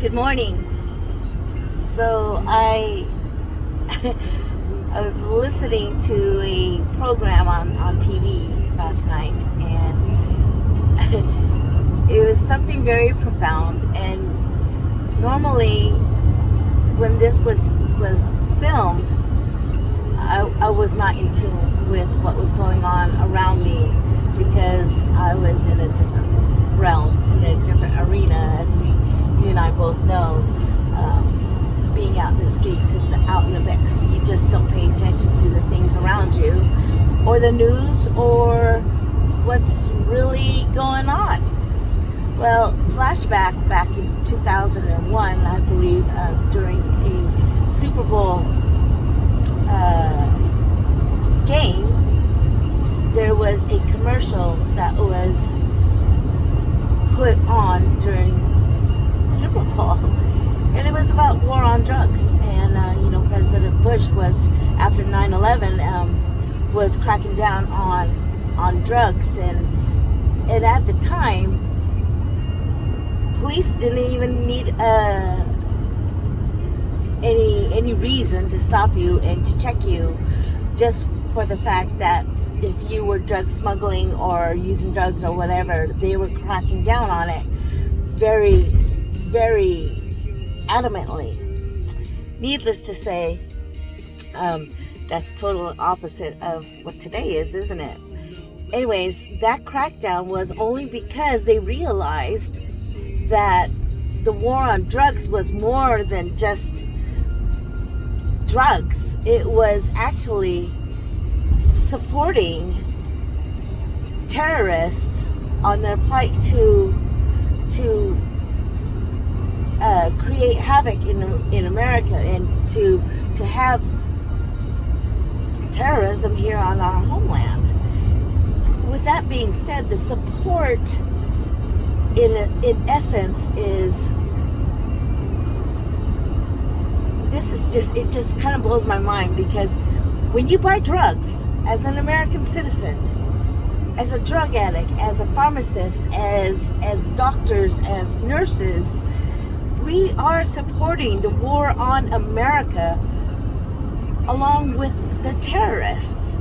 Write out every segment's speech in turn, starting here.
Good morning. So I was listening to a program on TV last night, and it was something very profound. And normally, when this was filmed, I was not in tune with what was going on around me because I was in a different realm, in a different arena, as you and I both know. Being out in the streets and out in the mix, you just don't pay attention to the things around you, or the news, or what's really going on. Well, flashback back in 2001, I believe, during a Super Bowl game, there was a commercial that was put on during Super Bowl, and it was about war on drugs. And President Bush was, after 9/11, was cracking down on drugs, and at the time, police didn't even need any reason to stop you and to check you, just for the fact that if you were drug smuggling or using drugs or whatever, they were cracking down on it very, very adamantly. Needless to say, that's total opposite of what today is, isn't it? Anyways, that crackdown was only because they realized that the war on drugs was more than just drugs. It was actually supporting terrorists on their plight to create havoc in America, and to have terrorism here on our homeland. With that being said, the support in essence is, it just kind of blows my mind, because when you buy drugs as an American citizen, as a drug addict, as a pharmacist, as doctors, as nurses, we are supporting the war on America along with the terrorists.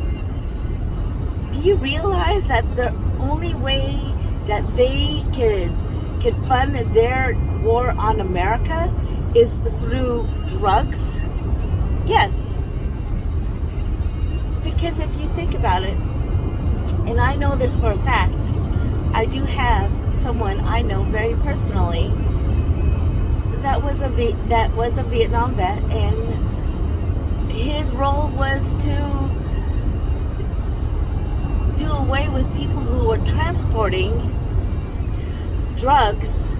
Do you realize that the only way that they could fund their war on America is through drugs? Yes. Because if you think about it, and I know this for a fact, I do have someone I know very personally that was a Vietnam vet, and his role was to do away with people who were transporting drugs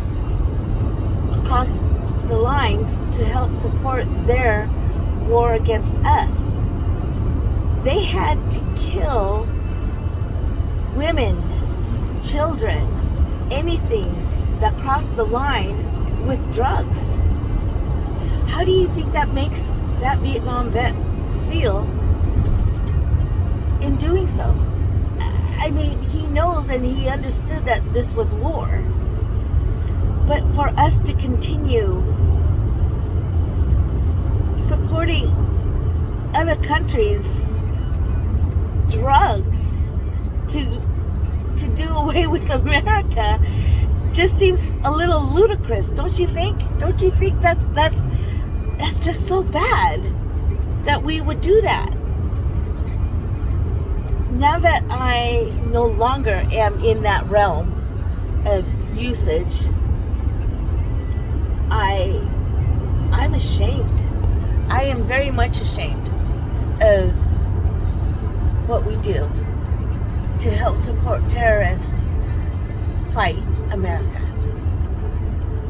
across the lines to help support their war against us. They had to kill women, children, anything that crossed the line with drugs. How do you think that makes that Vietnam vet feel in doing so? I mean, he knows and he understood that this was war. But for us to continue supporting other countries' drugs to do away with America just seems a little ludicrous, don't you think? Don't you think that's just so bad that we would do that? Now that I no longer am in that realm of usage, I'm ashamed. I am very much ashamed of what we do to help support terrorists fight America.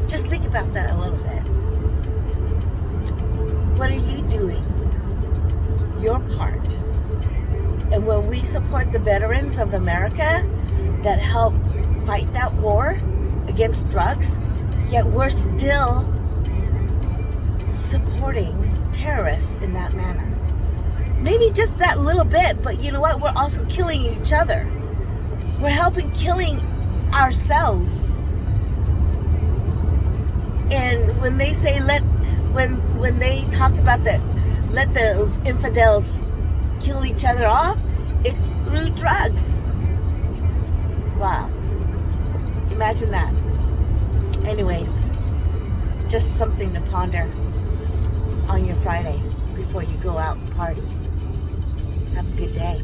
Just think about that a little bit. What are you doing? Your part. And when we support the veterans of America that help fight that war against drugs, yet we're still supporting terrorists in that manner. Maybe just that little bit, but you know what? We're also killing each other. We're killing ourselves. And when they say when they talk about that, let those infidels kill each other off, it's through drugs. Wow. Imagine that. Anyways, just something to ponder on your Friday before you go out and party. Have a good day.